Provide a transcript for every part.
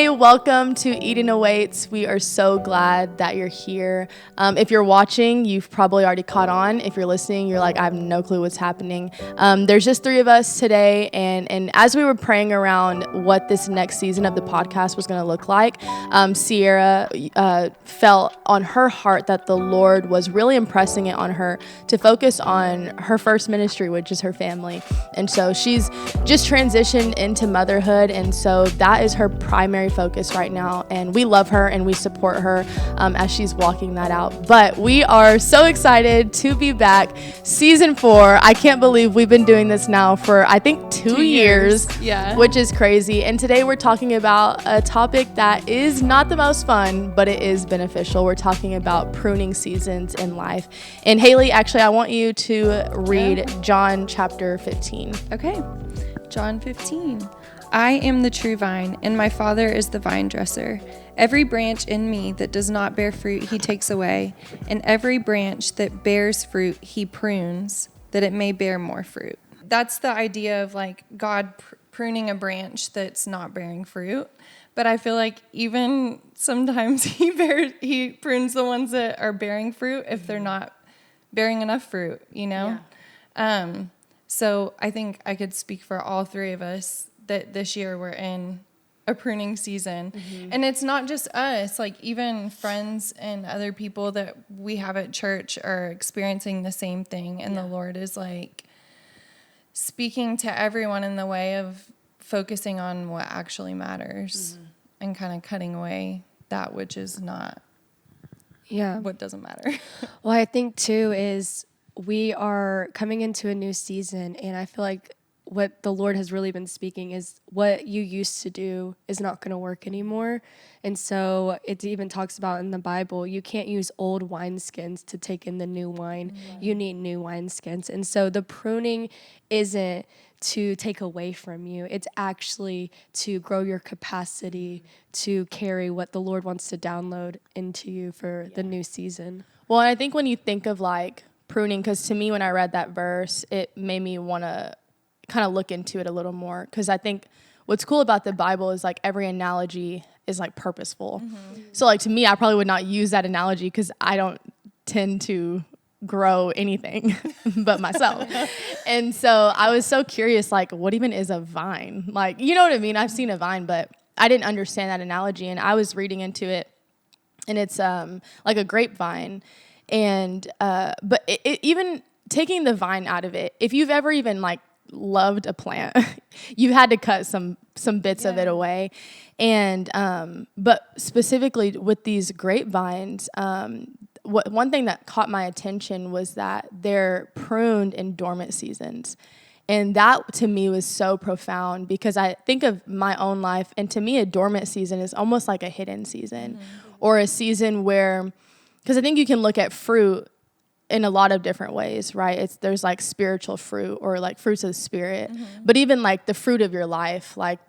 Hey, welcome to Eating Awaits. We are so glad that you're here. If you're watching, you've probably already caught on. If you're listening, you're like, I have no clue what's happening. There's just three of us today, and as we were praying around what this next season of the podcast was going to look like, Sierra felt on her heart that the Lord was really impressing it on her to focus on her first ministry, which is her family. And so she's just transitioned into motherhood, and so that is her primary focus right now, and we love her and we support her as she's walking that out. But we are so excited to be back. Season 4, I can't believe we've been doing this now for I think 2 years, which is crazy. And today we're talking about a topic that is not the most fun, but it is beneficial. We're talking about pruning seasons in life. And Hailey, actually, I want you to read John chapter 15. Okay, John 15. I am the true vine, and my Father is the vine dresser. Every branch in me that does not bear fruit, he takes away, and every branch that bears fruit, he prunes, that it may bear more fruit. That's the idea of like God pruning a branch that's not bearing fruit. But I feel like even sometimes he prunes the ones that are bearing fruit if they're not bearing enough fruit, you know? Yeah. So I think I could speak for all three of us that this year we're in a pruning season. Mm-hmm. And it's not just us, like even friends and other people that we have at church are experiencing the same thing. And the Lord is like speaking to everyone in the way of focusing on what actually matters and kind of cutting away that which is not what doesn't matter. Well, I think too is we are coming into a new season, and I feel like what the Lord has really been speaking is what you used to do is not going to work anymore. And so it even talks about in the Bible, you can't use old wineskins to take in the new wine. Mm-hmm. You need new wineskins. And so the pruning isn't to take away from you. It's actually to grow your capacity to carry what the Lord wants to download into you for the new season. Well, I think when you think of like pruning, because to me when I read that verse, it made me want to kind of look into it a little more, because I think what's cool about the Bible is like every analogy is like purposeful. Mm-hmm. So like to me, I probably would not use that analogy because I don't tend to grow anything but myself. And so I was so curious, like what even is a vine? Like, you know what I mean? I've seen a vine, but I didn't understand that analogy. And I was reading into it, and it's like a grapevine. And but it even taking the vine out of it, if you've ever even like loved a plant, you had to cut some bits of it away. And but specifically with these grapevines, one thing that caught my attention was that they're pruned in dormant seasons. And that to me was so profound, because I think of my own life, and to me a dormant season is almost like a hidden season, or a season where, because I think you can look at fruit in a lot of different ways, right? There's like spiritual fruit, or like fruits of the spirit, but even like the fruit of your life, like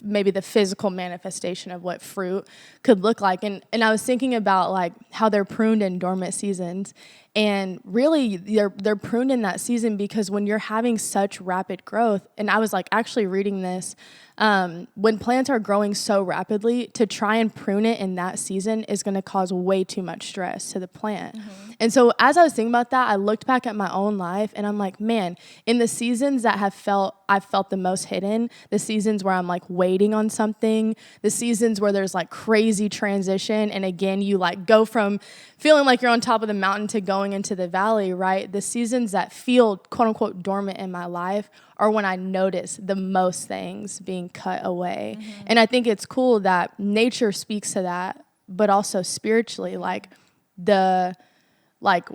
maybe the physical manifestation of what fruit could look like. And I was thinking about like how they're pruned in dormant seasons, and really they're pruned in that season because when you're having such rapid growth, and I was like actually reading this, when plants are growing so rapidly, to try and prune it in that season is going to cause way too much stress to the plant. Mm-hmm. And so as I was thinking about that, I looked back at my own life, and I'm like, man, in the seasons that I've felt the most hidden, the seasons where I'm like waiting on something, the seasons where there's like crazy transition, and again, you like go from feeling like you're on top of the mountain to going into the valley, right? The seasons that feel quote unquote dormant in my life are when I notice the most things being cut away. Mm-hmm. And I think it's cool that nature speaks to that, but also spiritually, like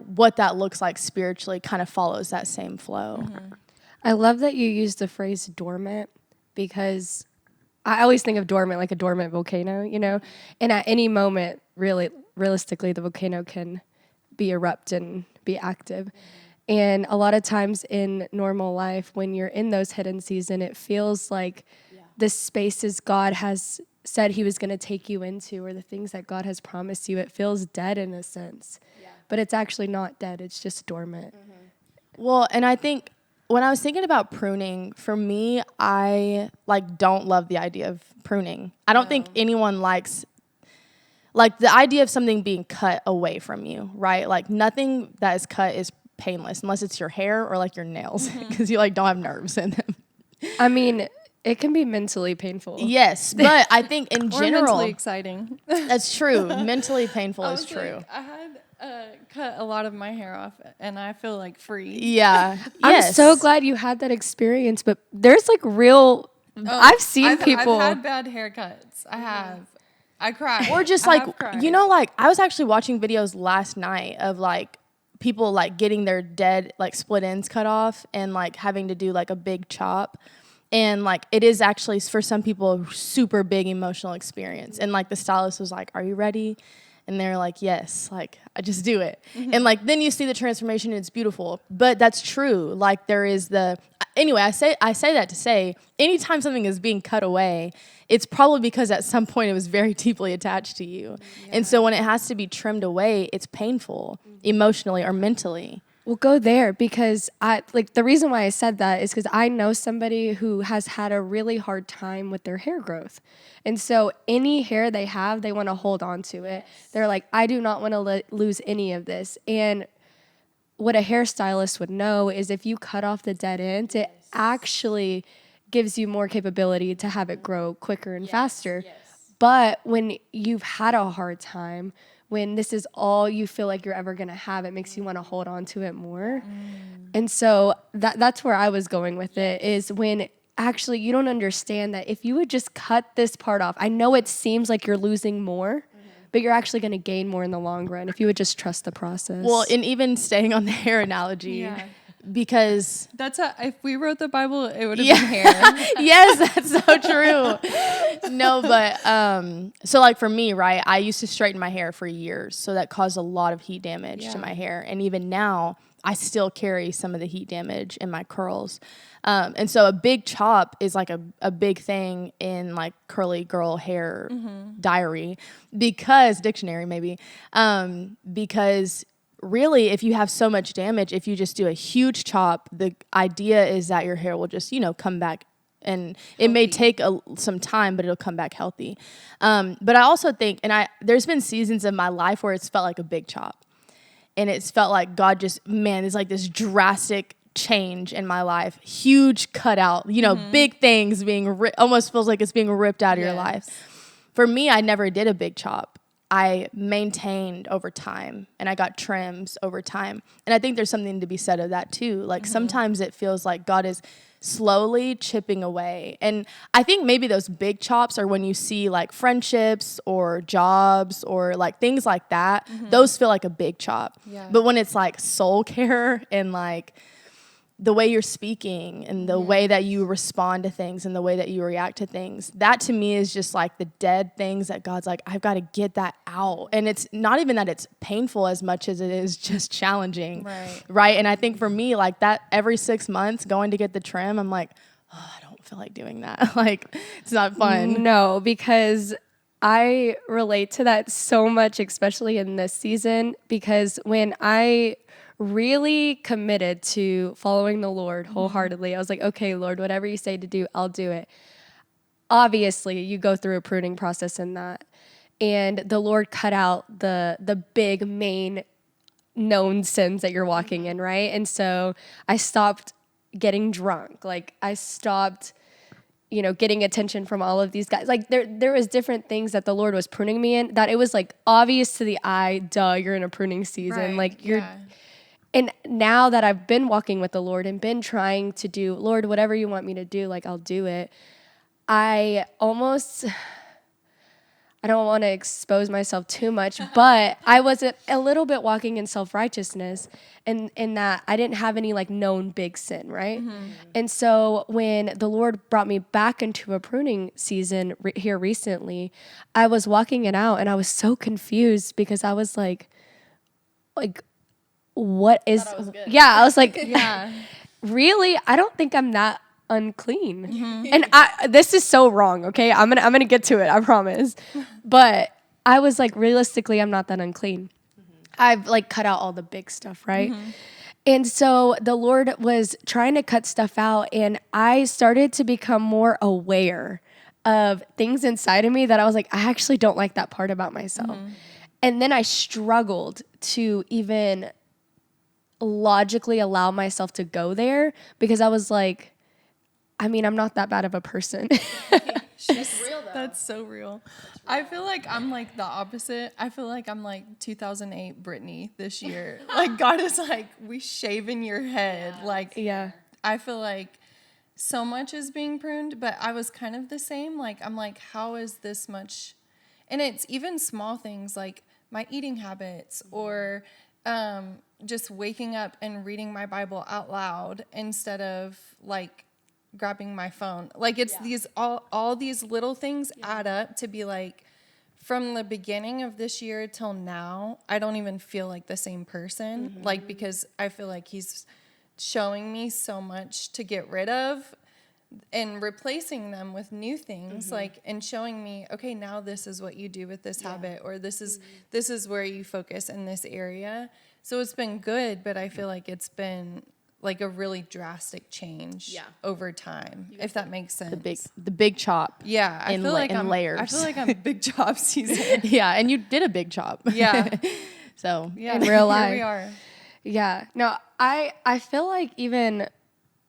what that looks like spiritually kind of follows that same flow. Mm-hmm. I love that you use the phrase dormant, because I always think of dormant like a dormant volcano, you know? And at any moment, really, realistically, the volcano can be erupt and be active. And a lot of times in normal life, when you're in those hidden seasons, it feels like the spaces God has said he was going to take you into, or the things that God has promised you, it feels dead in a sense. Yeah. But it's actually not dead. It's just dormant. Mm-hmm. Well, and I think when I was thinking about pruning, for me, I like don't love the idea of pruning. I don't think anyone likes like the idea of something being cut away from you, right? Like nothing that is cut is painless unless it's your hair or like your nails because you like don't have nerves in them. I mean, it can be mentally painful. Yes, but I think in Or general, mentally exciting. that's true. Mentally painful is was true. like, I had cut a lot of my hair off, and I feel like free. Yeah. I'm Yes. so glad you had that experience, but there's like real. I've seen people. I've had bad haircuts. I have. I cried. Or just I have like, cried. you know, like I was actually watching videos last night of like people like getting their dead like split ends cut off and like having to do like a big chop. And like it is actually for some people a super big emotional experience. And like the stylist was like, "Are you ready?" And they're like, "Yes." Like I just do it. And like then you see the transformation and it's beautiful. But that's true. Like there is the anyway, I say that to say anytime something is being cut away, it's probably because at some point it was very deeply attached to you. Yeah. And so when it has to be trimmed away, it's painful emotionally or mentally. We'll go there because I like the reason why I said that is because I know somebody who has had a really hard time with their hair growth. And so any hair they have, they want to hold on to it. They're like, I do not want to lose any of this. And what a hairstylist would know is if you cut off the dead end, it actually gives you more capability to have it grow quicker and faster. Yes. But when you've had a hard time, when this is all you feel like you're ever going to have, it makes you want to hold on to it more. And so that's where I was going with it, is when actually you don't understand that if you would just cut this part off, I know it seems like you're losing more, but you're actually going to gain more in the long run if you would just trust the process. Well, and even staying on the hair analogy, because if we wrote the Bible, it would have been hair. Yes, that's so true. No, but so like for me, right, I used to straighten my hair for years, so that caused a lot of heat damage to my hair, and even now I still carry some of the heat damage in my curls. And so a big chop is like a big thing in like curly girl hair diary, because dictionary maybe, because really, if you have so much damage, if you just do a huge chop, the idea is that your hair will just, come back, and it may take some time, but it'll come back healthy. But I also think, there's been seasons of my life where it's felt like a big chop, and it's felt like God just, man, there's like this drastic change in my life, huge cutout, big things being almost feels like it's being ripped out of your life. For me, I never did a big chop. I maintained over time, and I got trims over time. And I think there's something to be said of that too. Like sometimes it feels like God is slowly chipping away. And I think maybe those big chops are when you see like friendships or jobs or like things like that. Those feel like a big chop. Yeah. But when it's like soul care and like the way you're speaking and the way that you respond to things and the way that you react to things, that to me is just like the dead things that God's like, I've got to get that out. And it's not even that it's painful as much as it is just challenging. Right. And I think for me, like that every 6 months going to get the trim, I'm like, oh, I don't feel like doing that. Like it's not fun. No, because I relate to that so much, especially in this season, because when I really committed to following the Lord wholeheartedly, I was like, okay, Lord, whatever you say to do, I'll do it. Obviously, you go through a pruning process in that. And the Lord cut out the big main known sins that you're walking in, right? And so I stopped getting drunk. Like I stopped, getting attention from all of these guys. Like there was different things that the Lord was pruning me in that it was like obvious to the eye, duh, you're in a pruning season. Right. Like you're And now that I've been walking with the Lord and been trying to do, Lord, whatever you want me to do, like I'll do it. I don't want to expose myself too much, but I was a little bit walking in self-righteousness and in that I didn't have any like known big sin, right? And so when the Lord brought me back into a pruning season here recently, I was walking it out and I was so confused because I was like, what is, I was like, really? I don't think I'm that unclean. And this is so wrong, okay? I'm gonna get to it, I promise. But I was like, realistically, I'm not that unclean. I've like cut out all the big stuff, right? And so the Lord was trying to cut stuff out, and I started to become more aware of things inside of me that I was like, I actually don't like that part about myself. And then I struggled to even logically allow myself to go there because I was like, I mean, I'm not that bad of a person. That's real, though. That's so real. I feel like I'm like the opposite. I feel like I'm like 2008 Britney this year. Like God is like, we shaving your head. Like, Yeah. I feel like so much is being pruned, but I was kind of the same. Like, I'm like, how is this much? And it's even small things like my eating habits or just waking up and reading my Bible out loud instead of like grabbing my phone. Like it's these all these little things add up to be like from the beginning of this year till now, I don't even feel like the same person. Like because I feel like he's showing me so much to get rid of and replacing them with new things like and showing me, okay, now this is what you do with this habit or this is where you focus in this area. So it's been good, but I feel like it's been like a really drastic change over time, if that makes sense. The big chop. Yeah, I feel like in layers. I feel like I'm big chop season. Yeah, and you did a big chop. Yeah. So Yeah, In real life. Here we are. Yeah. No, I feel like even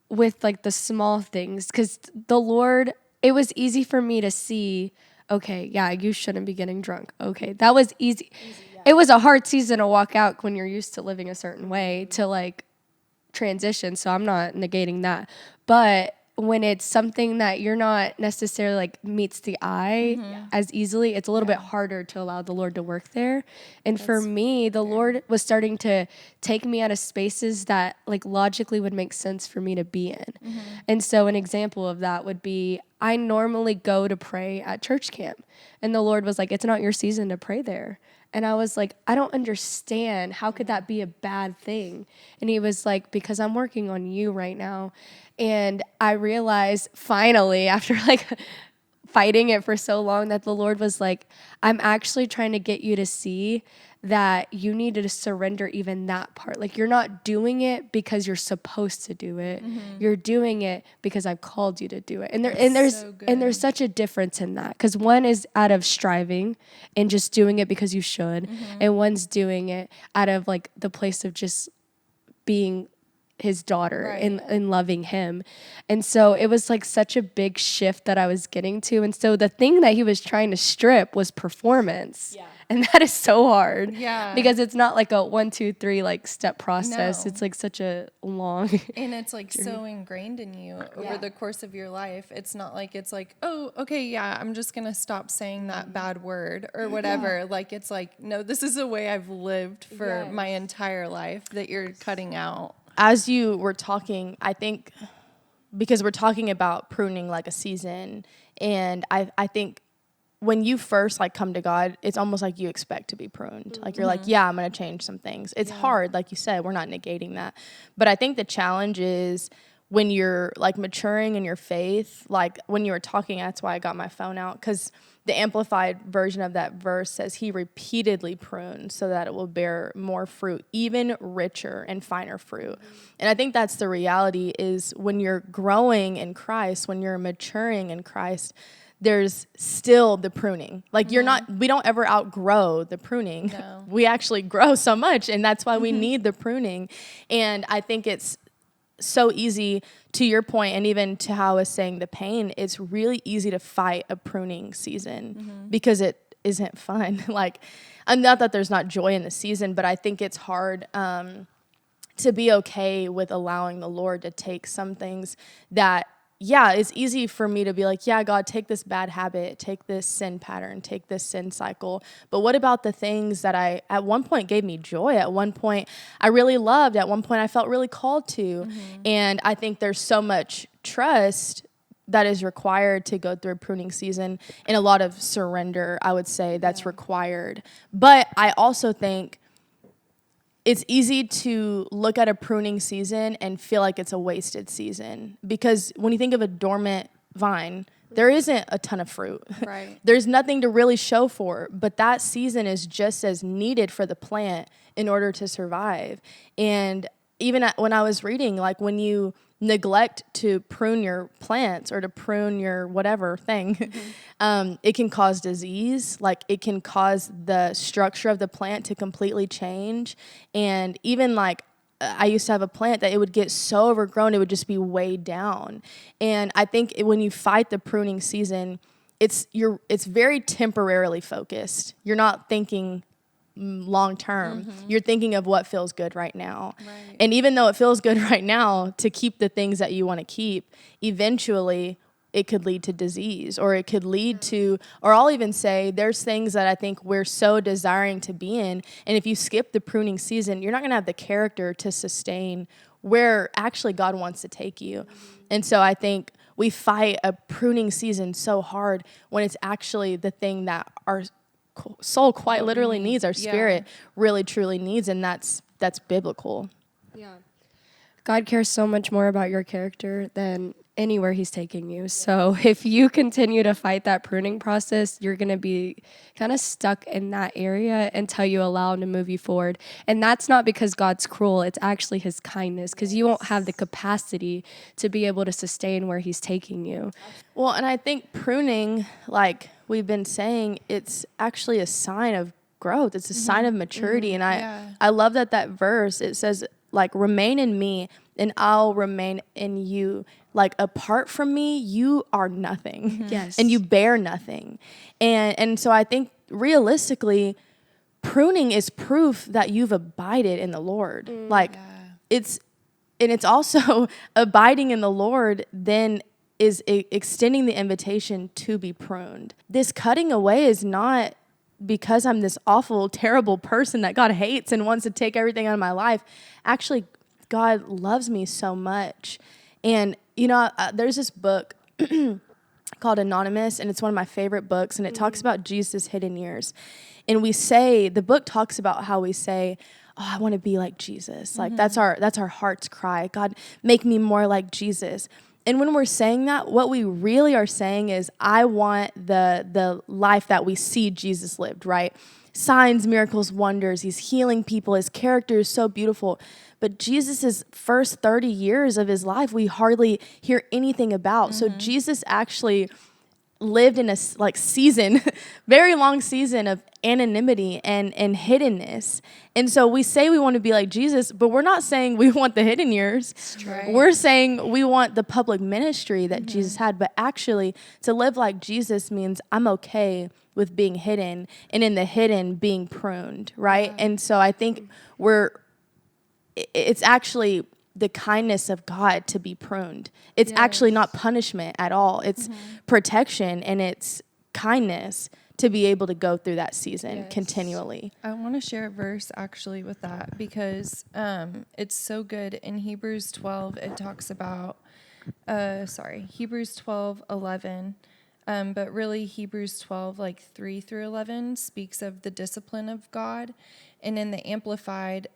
with like the small things, because the Lord, it was easy for me to see, okay, yeah, you shouldn't be getting drunk. Okay, that was easy. It was a hard season to walk out when you're used to living a certain way to like transition. So I'm not negating that. But when it's something that you're not necessarily like meets the eye as easily, it's a little bit harder to allow the Lord to work there. And for me, the Lord was starting to take me out of spaces that like logically would make sense for me to be in. And so an example of that would be I normally go to pray at church camp, and the Lord was like, it's not your season to pray there. And I was like, I don't understand. How could that be a bad thing? And he was like, because I'm working on you right now. And I realized finally, after like fighting it for so long, that the Lord was like, I'm actually trying to get you to see that you need to surrender even that part. Like you're not doing it because you're supposed to do it. You're doing it because I've called you to do it. And there's such a difference in that, because one is out of striving and just doing it because you should, and one's doing it out of like the place of just being his daughter and loving him. And so it was like such a big shift that I was getting to. And so the thing that he was trying to strip was performance. Yeah. And that is so hard. Yeah. Because it's not like a 1, 2, 3 like step process. No. It's like such a long and it's like so ingrained in you over the course of your life. It's not like it's like, oh, okay, yeah, I'm just gonna stop saying that bad word or whatever. Yeah. Like it's like, no, this is a way I've lived for my entire life that you're cutting out. As you were talking, I think because we're talking about pruning like a season, and I think when you first like come to God, it's almost like you expect to be pruned. Like you're like, yeah, I'm going to change some things. It's hard. Like you said, we're not negating that. But I think the challenge is when you're like maturing in your faith, like when you were talking, that's why I got my phone out, because the amplified version of that verse says he repeatedly pruned so that it will bear more fruit, even richer and finer fruit. And I think that's the reality, is when you're growing in Christ, when you're maturing in Christ, there's still the pruning. Like we don't ever outgrow the pruning. No. We actually grow so much, and that's why we need the pruning. And I think it's so easy, to your point, and even to how I was saying the pain, it's really easy to fight a pruning season because it isn't fun. Like, not that there's not joy in the season, but I think it's hard to be okay with allowing the Lord to take some things that, it's easy for me to be like, yeah, God, take this bad habit, take this sin pattern, take this sin cycle. But what about the things that I, at one point, gave me joy? At one point, I really loved. At one point, I felt really called to. And I think there's so much trust that is required to go through a pruning season, and a lot of surrender, I would say, that's required. But I also think it's easy to look at a pruning season and feel like it's a wasted season, because when you think of a dormant vine, there isn't a ton of fruit. Right. There's nothing to really show for, but that season is just as needed for the plant in order to survive. And when I was reading, like when you neglect to prune your plants or to prune your whatever thing, it can cause disease. Like it can cause the structure of the plant to completely change. And even like I used to have a plant that it would get so overgrown, it would just be weighed down. And I think when you fight the pruning season, it's very temporarily focused. You're not thinking long term. You're thinking of what feels good right now. Right. And even though it feels good right now to keep the things that you want to keep, eventually it could lead to disease, or it could lead to, or I'll even say there's things that I think we're so desiring to be in. And if you skip the pruning season, you're not going to have the character to sustain where actually God wants to take you. And so I think we fight a pruning season so hard when it's actually the thing that our soul quite literally needs, our spirit really truly needs, and that's biblical. Yeah. God cares so much more about your character than anywhere he's taking you. So if you continue to fight that pruning process, you're going to be kind of stuck in that area until you allow him to move you forward. And that's not because God's cruel. It's actually his kindness, because you won't have the capacity to be able to sustain where he's taking you. Well, and I think pruning, like we've been saying, it's actually a sign of growth. It's a sign of maturity. And I love that verse, it says, like, remain in me and I'll remain in you. Like, apart from me, you are nothing. Yes. And you bear nothing. And so I think realistically, pruning is proof that you've abided in the Lord. It's also abiding in the Lord then is extending the invitation to be pruned. This cutting away is not because I'm this awful, terrible person that God hates and wants to take everything out of my life. Actually, God loves me so much. And, there's this book called Anonymous, and it's one of my favorite books, and it talks about Jesus' hidden years. And the book talks about how we say, oh, I want to be like Jesus. Like that's our heart's cry. God, make me more like Jesus. And when we're saying that, what we really are saying is, I want the life that we see Jesus lived, right? Signs, miracles, wonders. He's healing people. His character is so beautiful. But Jesus' first 30 years of his life, we hardly hear anything about. So Jesus actually lived in a season, very long season of anonymity and hiddenness. And so we say we want to be like Jesus, but we're not saying we want the hidden years. Right. We're saying we want the public ministry that Jesus had. But actually, to live like Jesus means I'm okay with being hidden, and in the hidden being pruned, right? Yeah. And so I think it's actually the kindness of God to be pruned. It's actually not punishment at all. It's protection, and it's kindness to be able to go through that season continually. I want to share a verse actually with that, because it's so good. In Hebrews 12, it talks about, Hebrews 12:11. But really Hebrews 12, 3 through 11 speaks of the discipline of God. And in the Amplified,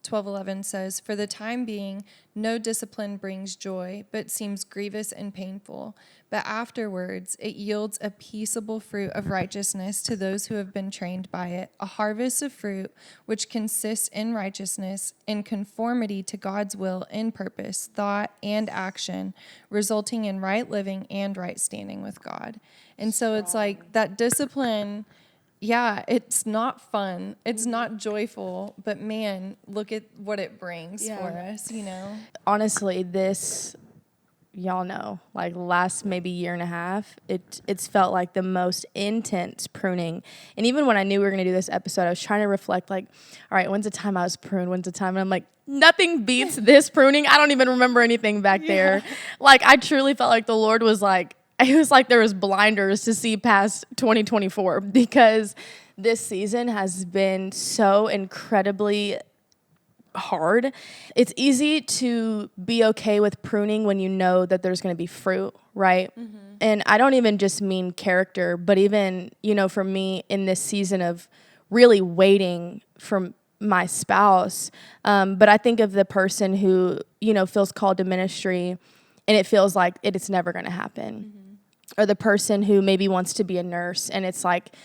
12:11 says, "For the time being, no discipline brings joy, but seems grievous and painful. But afterwards, it yields a peaceable fruit of righteousness to those who have been trained by it, a harvest of fruit which consists in righteousness, in conformity to God's will in purpose, thought, and action, resulting in right living and right standing with God." And so it's like that discipline. Yeah, it's not fun. It's not joyful, but man, look at what it brings for us, Honestly, this, y'all know, last maybe year and a half, it's felt like the most intense pruning. And even when I knew we were going to do this episode, I was trying to reflect, all right, when's the time I was pruned? When's the time? And I'm like, nothing beats this pruning. I don't even remember anything back there. I truly felt like the Lord was it was like there was blinders to see past 2024, because this season has been so incredibly hard. It's easy to be okay with pruning when you know that there's going to be fruit, right? And I don't even just mean character, but even, for me in this season of really waiting for my spouse, but I think of the person who, feels called to ministry and it feels like it's never going to happen. Or the person who maybe wants to be a nurse, and it's like,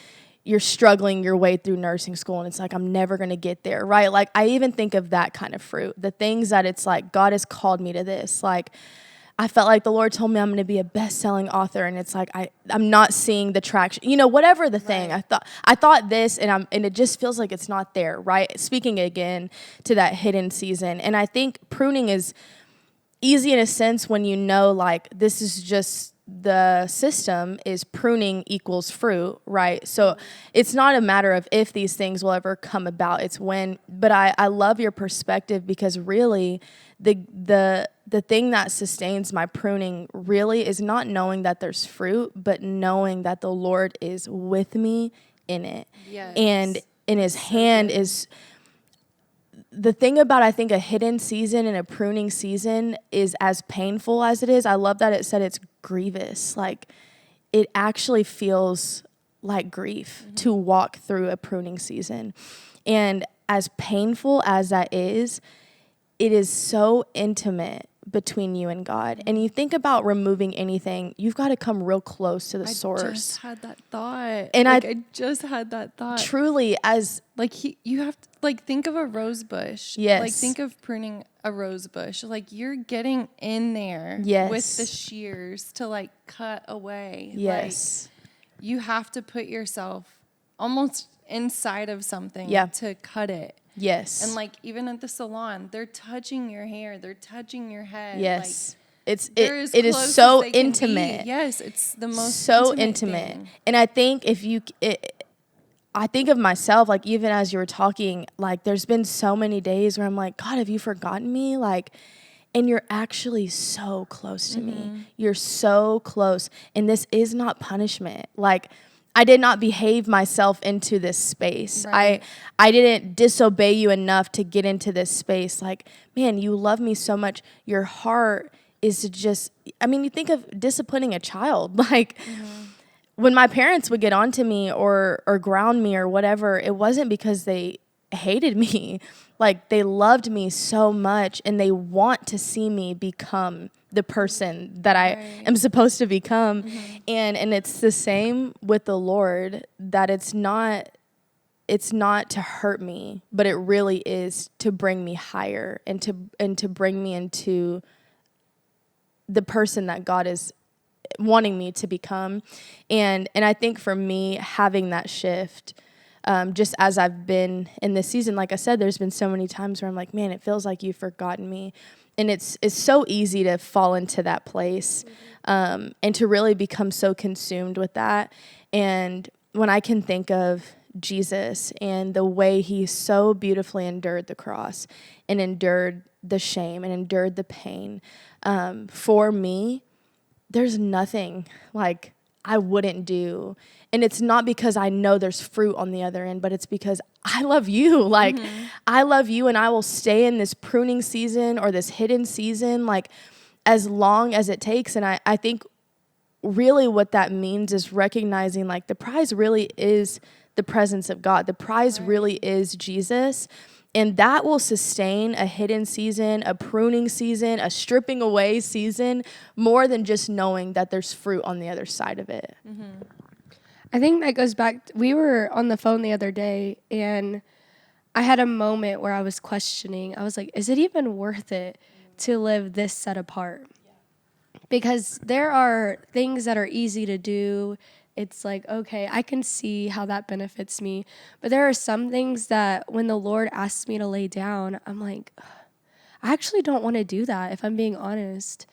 you're struggling your way through nursing school and it's like, I'm never going to get there, right? Like, I even think of that kind of fruit, the things that it's like, God has called me to this. Like, I felt like the Lord told me I'm going to be a best-selling author, and it's like I'm not seeing the traction. Whatever the thing. Right. I thought this, and it just feels like it's not there, right? Speaking again to that hidden season. And I think pruning is easy in a sense when like this is just the system is pruning equals fruit, right? So it's not a matter of if these things will ever come about, it's when. But I love your perspective, because really the thing that sustains my pruning really is not knowing that there's fruit, but knowing that the Lord is with me in it. Yes. And in his hand is the thing about, I think, a hidden season and a pruning season is as painful as it is. I love that it said it's grievous. Like, it actually feels like grief to walk through a pruning season. And as painful as that is, it is so intimate between you and God. And you think about removing anything, you've got to come real close to the source. I just had that thought. And I just had that thought. Truly, as you have to think of a rose bush. Yes. Like, think of pruning a rose bush. Like, you're getting in there Yes. with the shears to cut away. Yes. You have to put yourself almost inside of something to cut it. Yes. And even at the salon, they're touching your hair, they're touching your head. Yes. It is close so as they can intimate. be. Yes, it's the most so intimate thing. And I think I think of myself, even as you were talking, there's been so many days where I'm like, God, have you forgotten me? And you're actually so close to me. You're so close. And this is not punishment. I did not behave myself into this space. Right. I didn't disobey you enough to get into this space. Man, you love me so much. Your heart is to just, you think of disciplining a child. When my parents would get onto me or ground me or whatever, it wasn't because they hated me. They loved me so much, and they want to see me become the person that I am supposed to become. And it's the same with the Lord, that it's not to hurt me, but it really is to bring me higher and to bring me into the person that God is wanting me to become. And I think for me, having that shift, just as I've been in this season, like I said, there's been so many times where I'm like, man, it feels like you've forgotten me. And it's so easy to fall into that place, and to really become so consumed with that. And when I can think of Jesus and the way he so beautifully endured the cross and endured the shame and endured the pain, for me, there's nothing I wouldn't do. And it's not because I know there's fruit on the other end, but it's because I love you. I love you, and I will stay in this pruning season or this hidden season, as long as it takes. And I think really what that means is recognizing the prize really is the presence of God. The prize really is Jesus. And that will sustain a hidden season, a pruning season, a stripping away season, more than just knowing that there's fruit on the other side of it. I think that goes back. We were on the phone the other day, and I had a moment where I was questioning. I was like, is it even worth it to live this set apart? Because there are things that are easy to do. It's okay, I can see how that benefits me. But there are some things that when the Lord asks me to lay down, I'm like, I actually don't want to do that, if I'm being honest.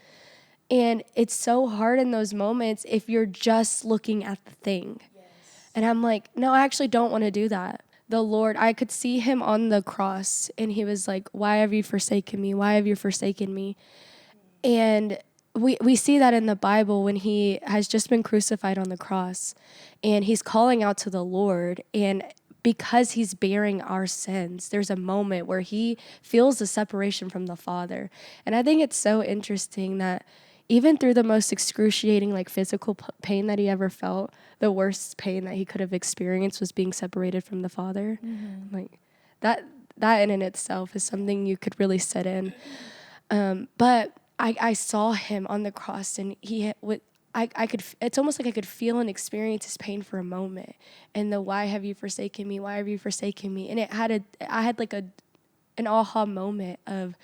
And it's so hard in those moments if you're just looking at the thing. Yes. And I'm like, no, I actually don't want to do that. The Lord, I could see him on the cross, and he was like, why have you forsaken me? Why have you forsaken me? And we see that in the Bible when he has just been crucified on the cross, and he's calling out to the Lord. And because he's bearing our sins, there's a moment where he feels the separation from the Father. And I think it's so interesting that even through the most excruciating physical pain that he ever felt, the worst pain that he could have experienced was being separated from the Father. That in itself is something you could really sit in. But I saw him on the cross, and it's almost like I could feel and experience his pain for a moment. And the why have you forsaken me? Why have you forsaken me? And I had like an aha moment of,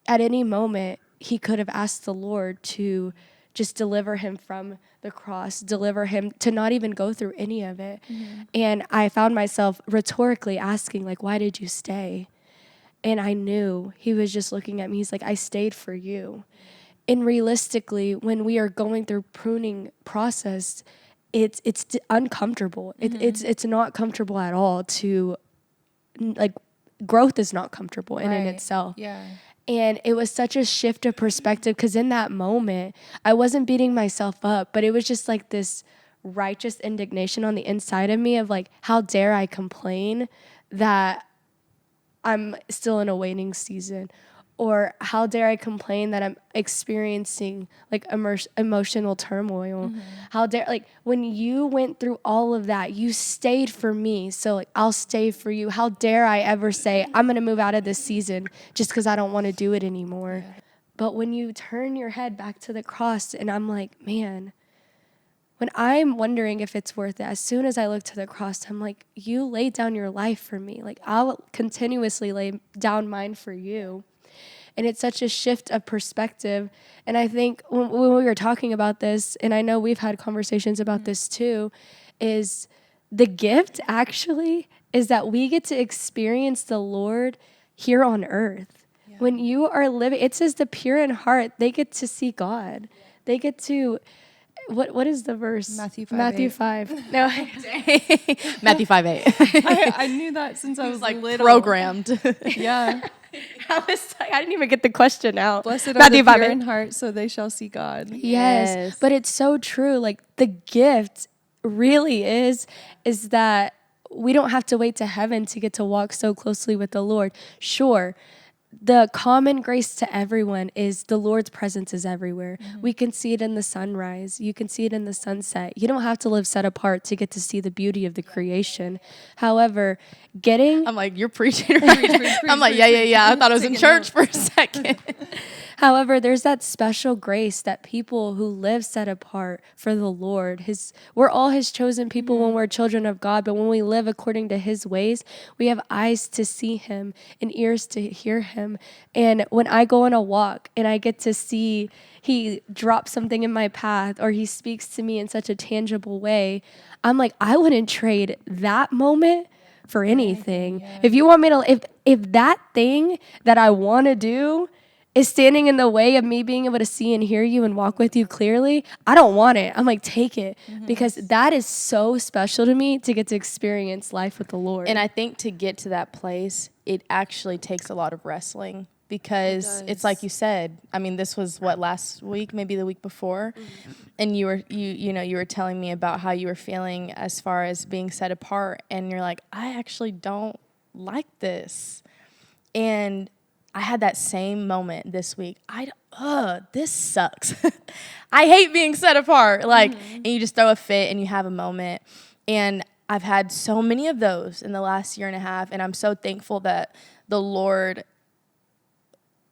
at any moment, he could have asked the Lord to just deliver him from the cross, deliver him to not even go through any of it. Mm-hmm. And I found myself rhetorically asking, like, why did you stay? And I knew he was just looking at me. He's like, I stayed for you. And realistically, when we are going through pruning process, it's uncomfortable. Mm-hmm. It's not comfortable at all to, like, growth is not comfortable in itself. Yeah. And it was such a shift of perspective, because in that moment, I wasn't beating myself up, but it was just like this righteous indignation on the inside of me of like, how dare I complain that I'm still in a waiting season? Or how dare I complain that I'm experiencing like emotional turmoil? Mm-hmm. How dare, like, when you went through all of that, you stayed for me. So like, I'll stay for you. How dare I ever say I'm going to move out of this season just because I don't want to do it anymore? Yeah. But when you turn your head back to the cross, and I'm like, man, when I'm wondering if it's worth it, as soon as I look to the cross, I'm like, you laid down your life for me. Like, I'll continuously lay down mine for you. And it's such a shift of perspective. And I think when we were talking about this, and I know we've had conversations about this too, is the gift actually is that we get to experience the Lord here on earth. Yeah. When you are living, it says the pure in heart, they get to see God. Yeah. They get to, what is the verse? Matthew 5. Matthew 5. No. Matthew 5:8. I knew that since I was like little. Programmed. Yeah. I was like, I didn't even get the question out. Blessed are the pure in heart, so they shall see God. Yes. But it's so true. Like, the gift really is that we don't have to wait to heaven to get to walk so closely with the Lord. Sure, the common grace to everyone is the Lord's presence is everywhere. Mm-hmm. We can see it in the sunrise. You can see it in the sunset. You don't have to live set apart to get to see the beauty of the creation. However, I'm like, you're preaching. I'm like, yeah. I thought I was in church for a second. However, there's that special grace that people who live set apart for the Lord, we're all his chosen people when we're children of God, but when we live according to his ways, we have eyes to see him and ears to hear him. And when I go on a walk and I get to see he drops something in my path, or he speaks to me in such a tangible way, I'm like, I wouldn't trade that moment for anything. Yeah. If you want me to, if that thing that I want to do is standing in the way of me being able to see and hear you and walk with you clearly, I don't want it. I'm like, take it. Mm-hmm. Because that is so special to me, to get to experience life with the Lord. And I think to get to that place, it actually takes a lot of wrestling, because it's like you said, I mean, this was what, last week, maybe the week before. Mm-hmm. And you were telling me about how you were feeling as far as being set apart, and you're like, I actually don't like this. And I had that same moment this week. This sucks. I hate being set apart. Like, and you just throw a fit and you have a moment. And I've had so many of those in the last year and a half. And I'm so thankful that the Lord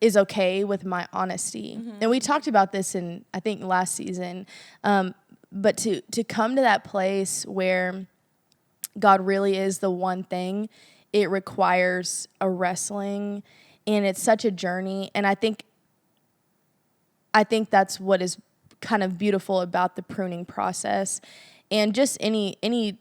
is okay with my honesty. Mm-hmm. And we talked about this in, I think, last season. But to come to that place where God really is the one thing, it requires a wrestling. And it's such a journey. And I think that's what is kind of beautiful about the pruning process, and just any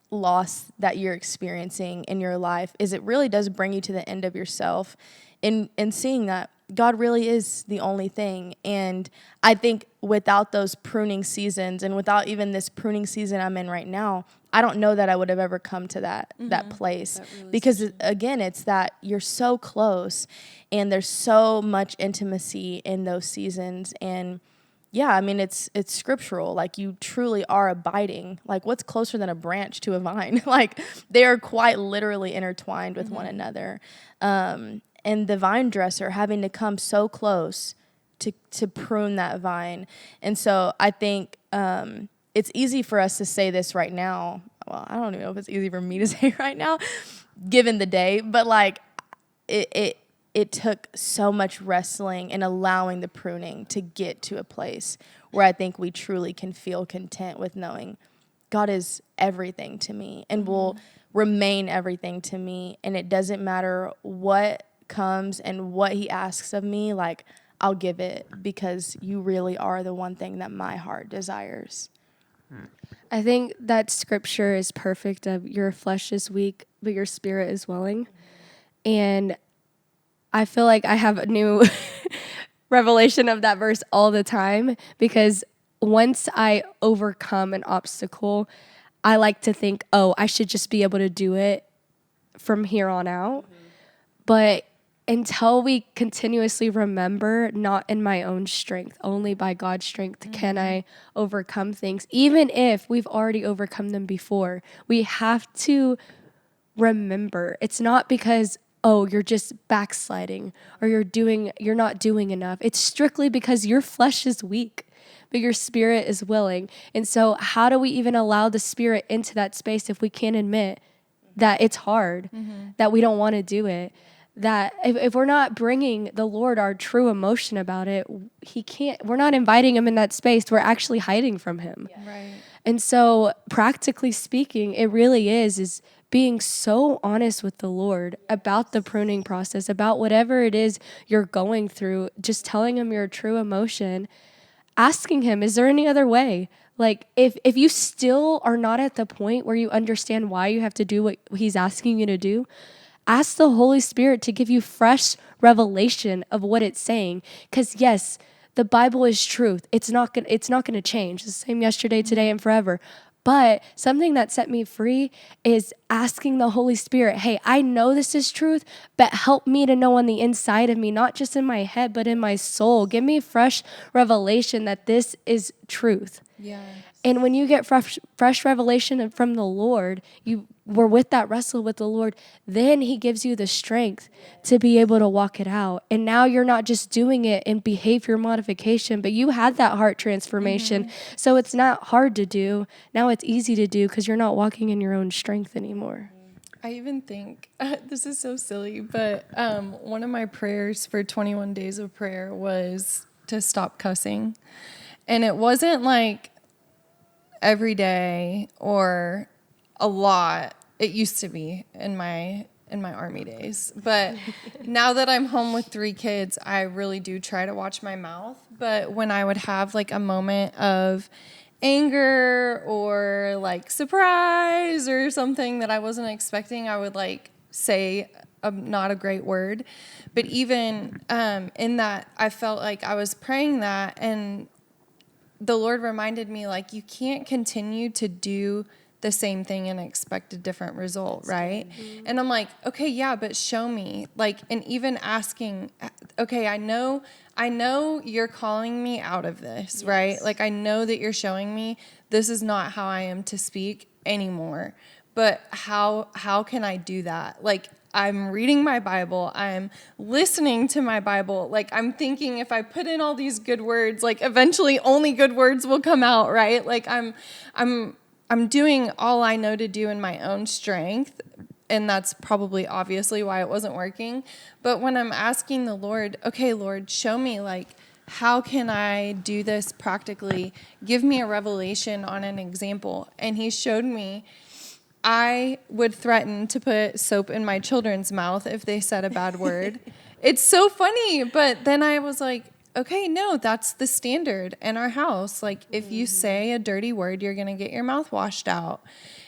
loss that you're experiencing in your life, is it really does bring you to the end of yourself, and seeing that God really is the only thing. And I think without those pruning seasons, and without even this pruning season I'm in right now, I don't know that I would have ever come to that place. That really, because again, it's that you're so close, and there's so much intimacy in those seasons. And yeah, I mean, it's scriptural. Like, you truly are abiding. Like, what's closer than a branch to a vine? Like, they are quite literally intertwined with one another. And the vine dresser having to come so close to prune that vine. And so I think it's easy for us to say this right now. Well, I don't even know if it's easy for me to say right now, given the day. But like, it took so much wrestling and allowing the pruning to get to a place where I think we truly can feel content with knowing God is everything to me and will remain everything to me. And it doesn't matter what comes and what he asks of me, like, I'll give it because you really are the one thing that my heart desires. I think that scripture is perfect of your flesh is weak, but your spirit is willing. And I feel like I have a new revelation of that verse all the time, because once I overcome an obstacle, I like to think, oh, I should just be able to do it from here on out. But until we continuously remember, not in my own strength, only by God's strength can I overcome things, even if we've already overcome them before. We have to remember it's not because, oh, you're just backsliding or you're not doing enough. It's strictly because your flesh is weak, but your spirit is willing. And so how do we even allow the spirit into that space if we can't admit that it's hard, that we don't want to do it? That if we're not bringing the Lord our true emotion about it, we're not inviting him in that space. We're actually hiding from him. Yeah. Right. And so practically speaking, it really is being so honest with the Lord about the pruning process, about whatever it is you're going through, just telling him your true emotion, asking him, is there any other way? Like, if you still are not at the point where you understand why you have to do what he's asking you to do, ask the Holy Spirit to give you fresh revelation of what it's saying. Because yes, the Bible is truth. It's not gonna change. It's the same yesterday, today, and forever. But something that set me free is asking the Holy Spirit, hey, I know this is truth, but help me to know on the inside of me, not just in my head, but in my soul. Give me fresh revelation that this is truth. Yeah. And when you get fresh revelation from the Lord, you were with that wrestle with the Lord, then he gives you the strength to be able to walk it out. And now you're not just doing it in behavior modification, but you had that heart transformation. So it's not hard to do. Now it's easy to do because you're not walking in your own strength anymore. I even think, this is so silly, but one of my prayers for 21 days of prayer was to stop cussing. And it wasn't like every day or a lot. It used to be in my army days. But now that I'm home with 3 kids, I really do try to watch my mouth. But when I would have like a moment of anger or like surprise or something that I wasn't expecting, I would like say not a great word. But even in that, I felt like I was praying that, and the Lord reminded me, like, you can't continue to do the same thing and expect a different result, right? And I'm like, okay, yeah, but show me. Like, and even asking, okay, I know you're calling me out of this, right? Like, I know that you're showing me this is not how I am to speak anymore. But how can I do that? Like, I'm reading my Bible, I'm listening to my Bible, like I'm thinking if I put in all these good words, like eventually only good words will come out, right? Like I'm doing all I know to do in my own strength, and that's probably obviously why it wasn't working. But when I'm asking the Lord, okay, Lord, show me, like, how can I do this practically? Give me a revelation on an example. And he showed me I would threaten to put soap in my children's mouth if they said a bad word. It's so funny, but then I was like, okay, no, that's the standard in our house. Like, if you say a dirty word, you're going to get your mouth washed out.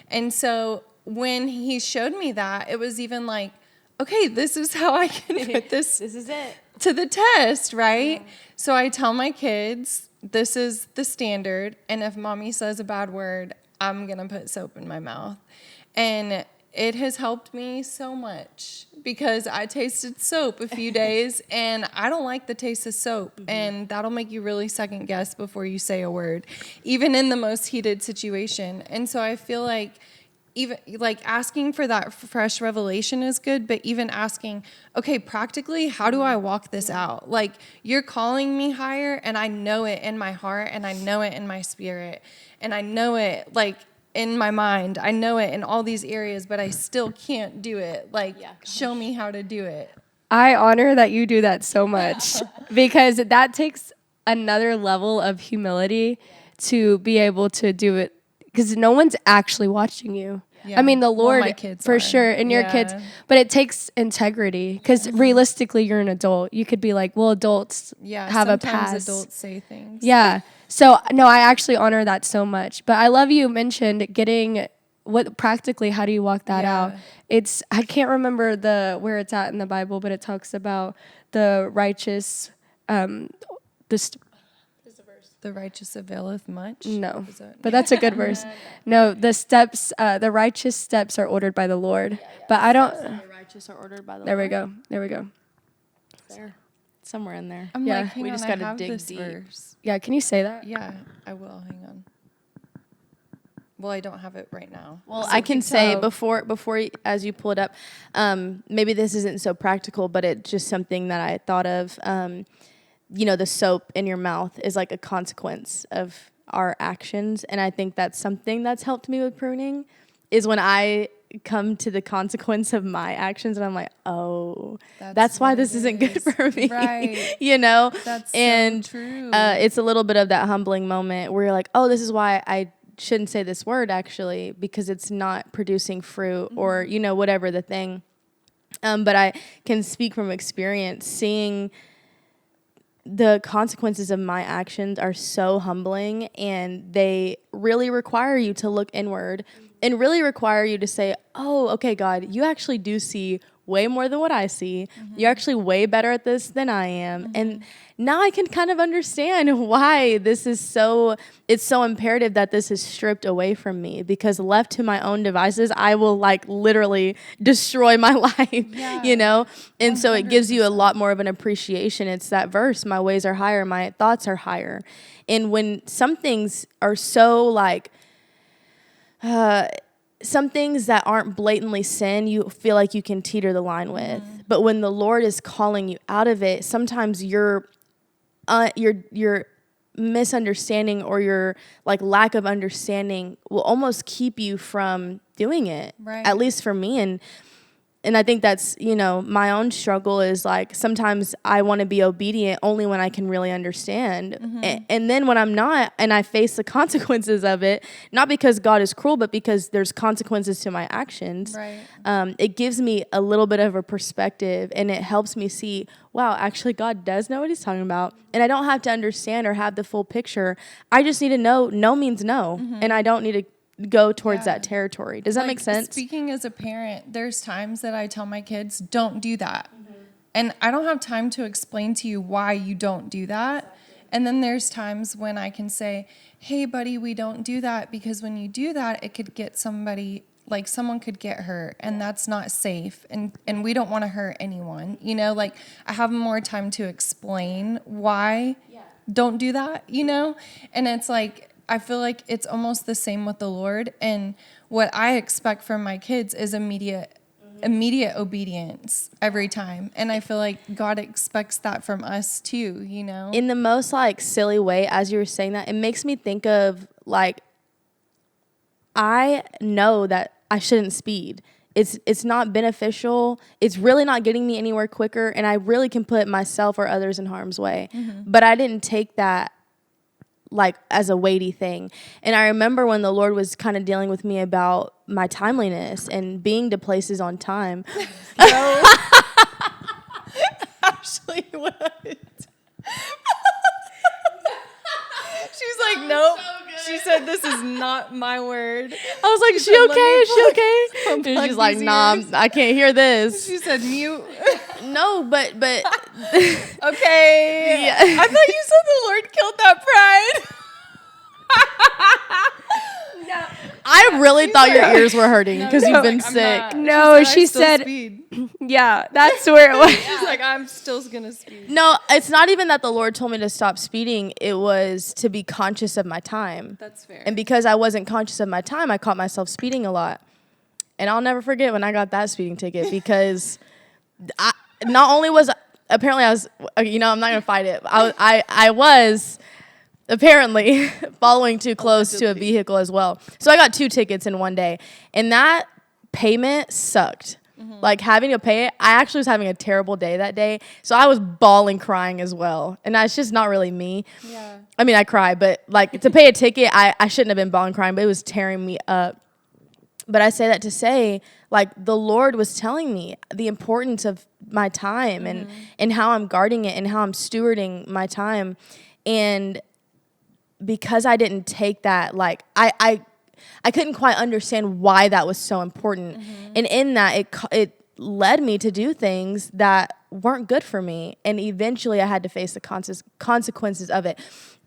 And so when he showed me that, it was even like, okay, this is how I can put this This is it. to the test, right? Yeah. So I tell my kids, this is the standard, and if mommy says a bad word, I'm going to put soap in my mouth. And it has helped me so much because I tasted soap a few days and I don't like the taste of soap. And that'll make you really second guess before you say a word, even in the most heated situation. And so I feel like even like asking for that fresh revelation is good, but even asking, okay, practically, how do I walk this out? Like, you're calling me higher, and I know it in my heart, and I know it in my spirit, and I know it like in my mind. I know it in all these areas, but I still can't do it. Like, show me how to do it. I honor that you do that so much because that takes another level of humility to be able to do it because no one's actually watching you. Yeah. I mean, the Well, Lord, my kids for are. sure, and your kids, but it takes integrity because realistically, you're an adult. You could be like, well, adults have a sometimes pass. adults say things. Yeah. So, no, I actually honor that so much. But I love you mentioned getting what practically, how do you walk that out? It's, I can't remember where it's at in the Bible, but it talks about the righteous, this, The righteous availeth much. no, but that's a good verse. No, the righteous steps are ordered by the Lord. But I don't. The righteous are ordered by the There we Lord. go. There we go. There, somewhere in there. I'm Yeah. like, hang We on, just I gotta have dig this deep. verse. Yeah, can you say that? Yeah, I will. Hang on. Well, I don't have it right now. Well, So I can keep say telling. before as you pull it up, maybe this isn't so practical, but it's just something that I thought of. The soap in your mouth is like a consequence of our actions, and I think that's something that's helped me with pruning. Is when I come to the consequence of my actions, and I'm like, oh, that's why what this it isn't good is. for me, Right. That's so true. It's a little bit of that humbling moment where you're like, oh, this is why I shouldn't say this word actually because it's not producing fruit or whatever the thing. But I can speak from experience, seeing the consequences of my actions are so humbling, and they really require you to look inward and really require you to say, oh, okay, God, you actually do see way more than what I see. You're actually way better at this than I am. And now I can kind of understand why it's so imperative that this is stripped away from me, because left to my own devices, I will like literally destroy my life, And so it gives you a lot more of an appreciation. It's that verse, my ways are higher, my thoughts are higher. And when some things are so like, some things that aren't blatantly sin, you feel like you can teeter the line with. But when the Lord is calling you out of it, sometimes your misunderstanding or your like lack of understanding will almost keep you from doing it. Right. At least for me. And I think that's, my own struggle is like sometimes I want to be obedient only when I can really understand. And then when I'm not and I face the consequences of it, not because God is cruel, but because there's consequences to my actions. Right. It gives me a little bit of a perspective, and it helps me see, wow, actually God does know what he's talking about. And I don't have to understand or have the full picture. I just need to know no means no. And I don't need to go towards that territory. Does that make sense? Speaking as a parent, there's times that I tell my kids, don't do that. And I don't have time to explain to you why you don't do that. And then there's times when I can say, hey, buddy, we don't do that because when you do that, it could get somebody, like someone could get hurt, and that's not safe. And we don't want to hurt anyone. I have more time to explain why don't do that, And it's like, I feel like it's almost the same with the Lord, and what I expect from my kids is immediate obedience every time. And I feel like God expects that from us too, In the most like silly way, as you were saying that, it makes me think of like, I know that I shouldn't speed. It's not beneficial. It's really not getting me anywhere quicker, and I really can put myself or others in harm's way. But I didn't take that like as a weighty thing. And I remember when the Lord was kind of dealing with me about my timeliness and being to places on time. Ashley, what? She's like, nope. She said, this is not my word. I was like, she okay? Is she okay? And she's like, nah, I can't hear this. She said, mute. No, but Okay. Yeah. I thought you said the Lord killed that pride. No. I really thought your ears were hurting because you've been sick. No, she said, yeah, that's where it was. She's like, I'm still going to speed. No, it's not even that the Lord told me to stop speeding. It was to be conscious of my time. That's fair. And because I wasn't conscious of my time, I caught myself speeding a lot. And I'll never forget when I got that speeding ticket, because not only was, apparently I was, I'm not going to fight it. I was apparently following too close to a vehicle as well. So I got 2 tickets in one day. And that payment sucked. Like having to pay it. I actually was having a terrible day that day. So I was bawling, crying as well. And that's just not really me. Yeah. I mean, I cry, but like to pay a ticket, I shouldn't have been bawling, crying, but it was tearing me up. But I say that to say, like, the Lord was telling me the importance of my time and how I'm guarding it and how I'm stewarding my time. And because I didn't take that, like, I couldn't quite understand why that was so important. And in that, it led me to do things that weren't good for me. And eventually I had to face the consequences of it.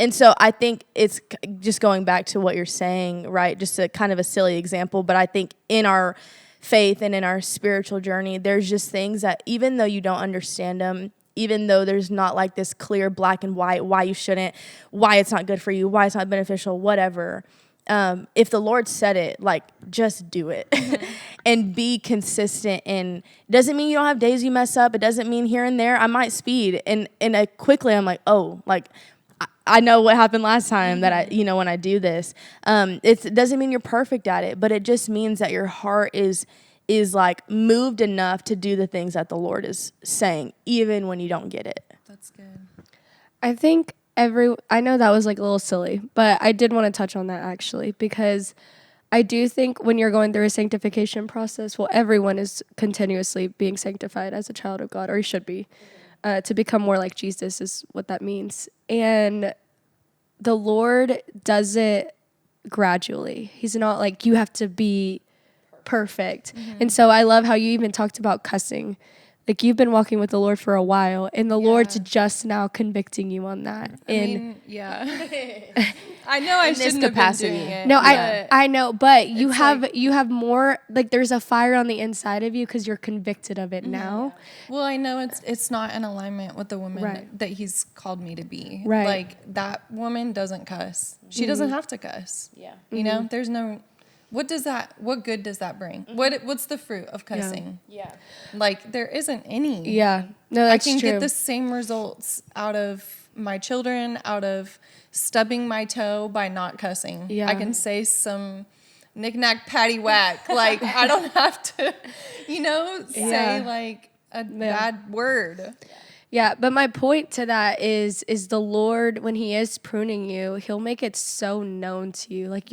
And so I think it's just going back to what you're saying, right? Just a kind of a silly example. But I think in our faith and in our spiritual journey, there's just things that even though you don't understand them, even though there's not like this clear black and white, why you shouldn't, why it's not good for you, why it's not beneficial, whatever. If the Lord said it, like, just do it and be consistent. And it doesn't mean you don't have days you mess up. It doesn't mean here and there I might speed. And quickly I'm like, oh, like, I know what happened last time that when I do this. It doesn't mean you're perfect at it, but it just means that your heart is like moved enough to do the things that the Lord is saying, even when you don't get it. That's good. I think I know that was like a little silly, but I did want to touch on that actually, because I do think when you're going through a sanctification process, well, everyone is continuously being sanctified as a child of God, or you should be, to become more like Jesus is what that means. And the Lord does it gradually. He's not like, you have to be perfect. And so I love how you even talked about cussing. Like, you've been walking with the Lord for a while, and the Lord's just now convicting you on that. Yeah. I know I shouldn't have been doing it. No, I know, but you have more, like, there's a fire on the inside of you because you're convicted of it now. Well, I know it's not in alignment with the woman that he's called me to be. Right. Like, that woman doesn't cuss. She doesn't have to cuss. Yeah. You know, there's no... what good does that bring? What's the fruit of cussing? Yeah. Like, there isn't any. Yeah. No, that's I can true. get the same results out of my children, out of stubbing my toe by not cussing. Yeah. I can say some knick-knack, patty-whack. Like, I don't have to, say, like, a bad word. Yeah, but my point to that is the Lord, when he is pruning you, he'll make it so known to you. Like,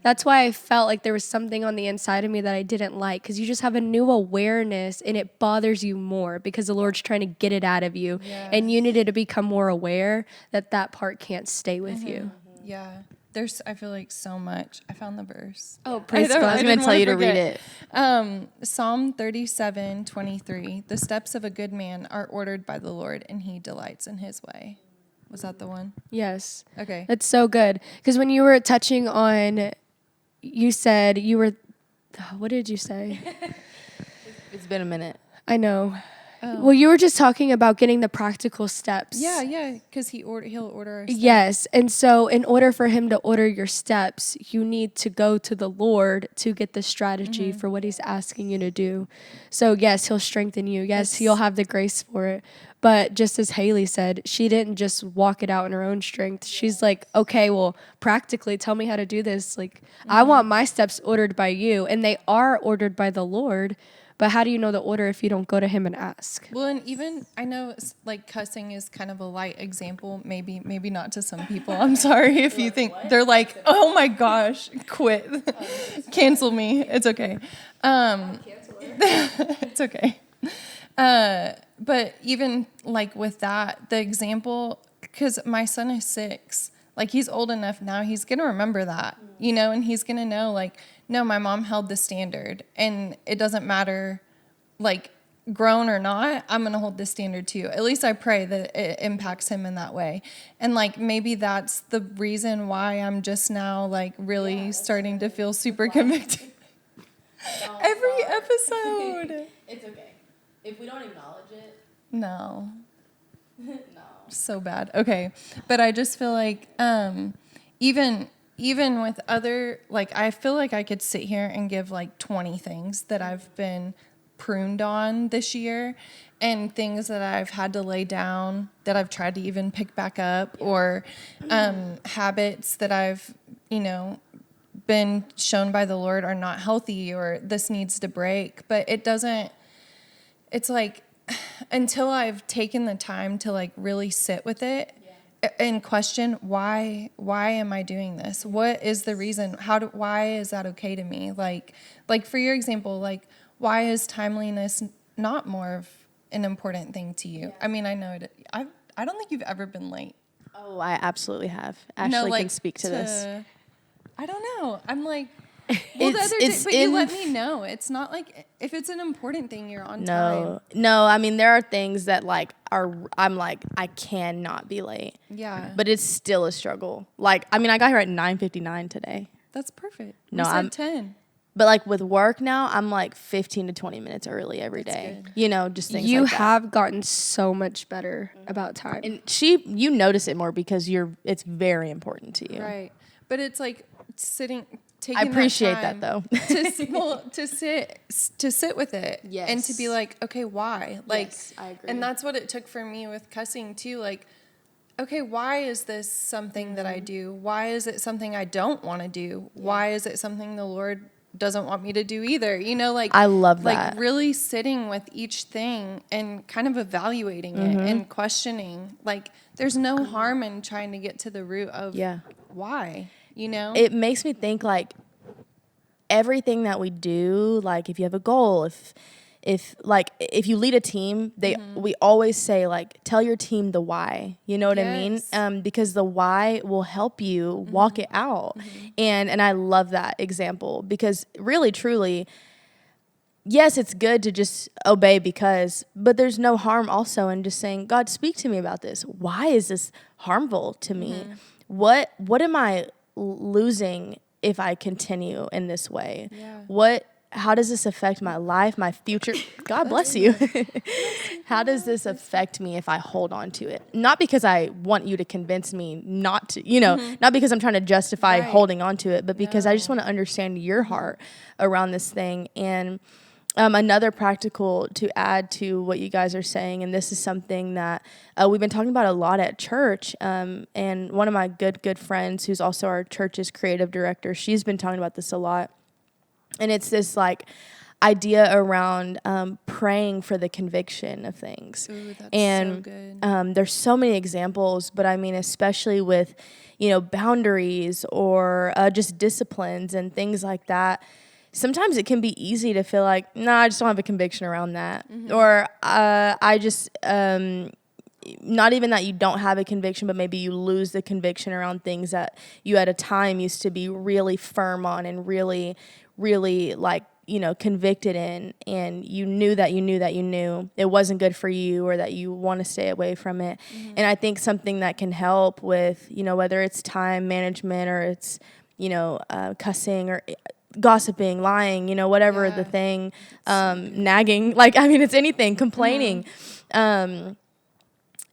that's why I felt like there was something on the inside of me that I didn't like, because you just have a new awareness and it bothers you more because the Lord's trying to get it out of you. Yes. And you needed to become more aware that part can't stay with you. Yeah. There's, I feel like, so much. I found the verse. Oh, praise God. I was going to tell you to read it. Psalm 37:23. The steps of a good man are ordered by the Lord, and he delights in his way. Was that the one? Yes. Okay. That's so good. Because when you were touching on, you said you were, what did you say? It's been a minute. I know. Well, you were just talking about getting the practical steps. Yeah, because he'll order our steps. Yes, and so in order for him to order your steps, you need to go to the Lord to get the strategy for what he's asking you to do. So yes, he'll strengthen you. Yes, you'll have the grace for it. But just as Hailey said, she didn't just walk it out in her own strength. She's like, okay, well, practically tell me how to do this. Like, I want my steps ordered by you, and they are ordered by the Lord. But how do you know the order if you don't go to him and ask? Well, and even, I know, like, cussing is kind of a light example. Maybe not to some people. I'm sorry if you think they're like, oh my gosh, quit. Cancel me. It's okay. It's okay. But even, like, with that, the example, because my son is 6. Like, he's old enough now, he's going to remember that, and he's going to know, like, no, my mom held the standard, and it doesn't matter, like, grown or not, I'm going to hold this standard too. At least I pray that it impacts him in that way. And, like, maybe that's the reason why I'm just now, like, really starting to feel super convicted. Every episode. It's okay. If we don't acknowledge it. No. No. So bad. Okay. But I just feel like even with other, like, I feel like I could sit here and give like 20 things that I've been pruned on this year, and things that I've had to lay down that I've tried to even pick back up, or habits that I've, been shown by the Lord are not healthy or this needs to break. But it's like, until I've taken the time to like really sit with it and question why am I doing this? What is the reason? Why is that okay to me? Like for your example, like why is timeliness not more of an important thing to you? I mean, I know it. I don't think you've ever been late. Oh, I absolutely have. Ashley can speak to this. I don't know. I'm like, well, the other day, but you let me know. It's not like if it's an important thing, you're on time. No. I mean, there are things that like I'm like, I cannot be late. Yeah. But it's still a struggle. Like, I mean, I got here at 9:59 today. That's perfect. No, we said I'm 10. But like with work now, I'm like 15 to 20 minutes early every day. Good. You know, just things You like that. have gotten so much better about time. And you notice it more because it's very important to you. Right. But it's like taking I appreciate that, though. to sit with it. Yes. And to be like, okay, why? Like, Yes, I agree. And that's what it took for me with cussing too. Like, okay, why is this something that I do? Why is it something I don't want to do? Yeah. Why is it something the Lord doesn't want me to do either? You know, like, I love that. Like really sitting with each thing and kind of evaluating it and questioning. Like, there's no harm in trying to get to the root of why, you know? It makes me think like everything that we do, like if you have a goal, if you lead a team, we always say like tell your team the why. You know what I mean? Because the why will help you walk it out. And I love that example because really truly, yes, it's good to just obey but there's no harm also in just saying, God, speak to me about this. Why is this harmful to me? What am I losing if I continue in this way? Yeah. How does this affect my life, my future? God bless you. How does this affect me if I hold on to it? Not because I want you to convince me not to, not because I'm trying to justify holding on to it, but because I just want to understand your heart around this thing. And another practical to add to what you guys are saying, and this is something that we've been talking about a lot at church, and one of my good friends who's also our church's creative director, she's been talking about this a lot. And it's this like idea around praying for the conviction of things. Ooh, that's and so good. There's so many examples, but I mean, especially with, boundaries or just disciplines and things like that. Sometimes it can be easy to feel like, I just don't have a conviction around that. Or I just, not even that you don't have a conviction, but maybe you lose the conviction around things that you at a time used to be really firm on and really, really like, convicted in, and you knew it wasn't good for you or that you want to stay away from it. And I think something that can help with, whether it's time management or it's, cussing or gossiping, lying, whatever the thing, nagging, like, I mean, it's anything, complaining.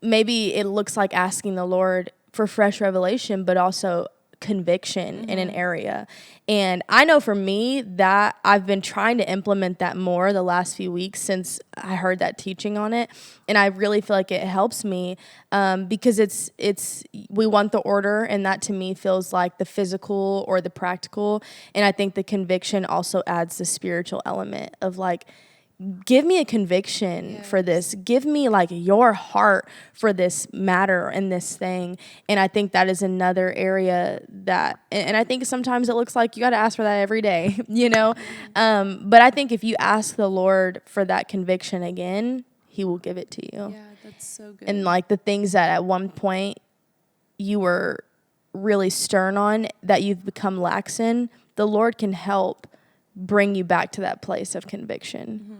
Maybe it looks like asking the Lord for fresh revelation, but also conviction in an area. And I know for me that I've been trying to implement that more the last few weeks since I heard that teaching on it. And I really feel like it helps me because we want the order, and that to me feels like the physical or the practical. And I think the conviction also adds the spiritual element of like, give me a conviction for this. Give me like your heart for this matter and this thing. And I think that is another area that, and I think sometimes it looks like you got to ask for that every day, But I think if you ask the Lord for that conviction again, He will give it to you. Yeah, that's so good. And like the things that at one point you were really stern on that you've become lax in, the Lord can help bring you back to that place of conviction.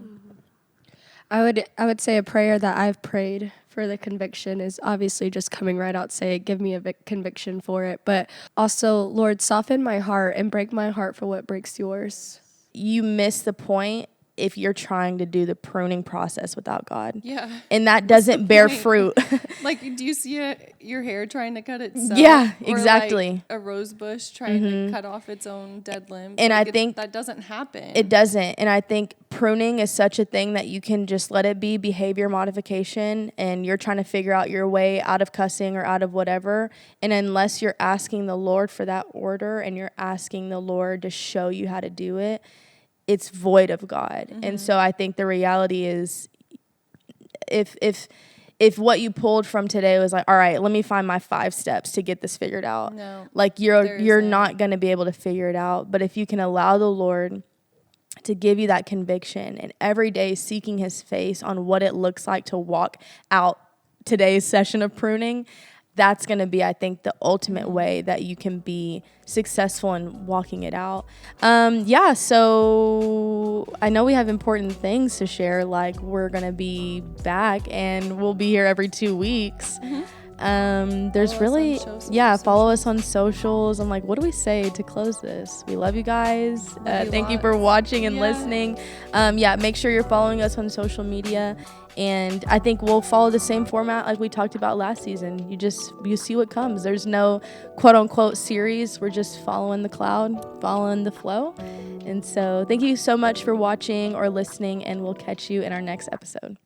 I would say a prayer that I've prayed for the conviction is obviously just coming right out, say, give me a conviction for it. But also, Lord, soften my heart and break my heart for what breaks yours. You miss the point if you're trying to do the pruning process without God. Yeah. And that doesn't bear point? fruit. Like, do you see your hair trying to cut itself? Yeah, Or exactly. like a rose bush trying to cut off its own dead limbs? And like I think that doesn't happen. It doesn't. And I think pruning is such a thing that you can just let it be behavior modification, and you're trying to figure out your way out of cussing or out of whatever. And unless you're asking the Lord for that order and you're asking the Lord to show you how to do it, it's void of God. And so I think the reality is if what you pulled from today was like, all right, let me find my 5 steps to get this figured out. No, like you're not going to be able to figure it out. But if you can allow the Lord to give you that conviction and every day seeking his face on what it looks like to walk out today's session of pruning, that's going to be, I think, the ultimate way that you can be successful in walking it out. So I know we have important things to share. Like, we're going to be back and we'll be here every 2 weeks. There's really, follow us on socials. I'm like, what do we say to close this? We love you guys. Thank you for watching and listening. Make sure you're following us on social media. And I think we'll follow the same format like we talked about last season. You see what comes. There's no quote unquote series. We're just following the cloud, following the flow. And so thank you so much for watching or listening, and we'll catch you in our next episode.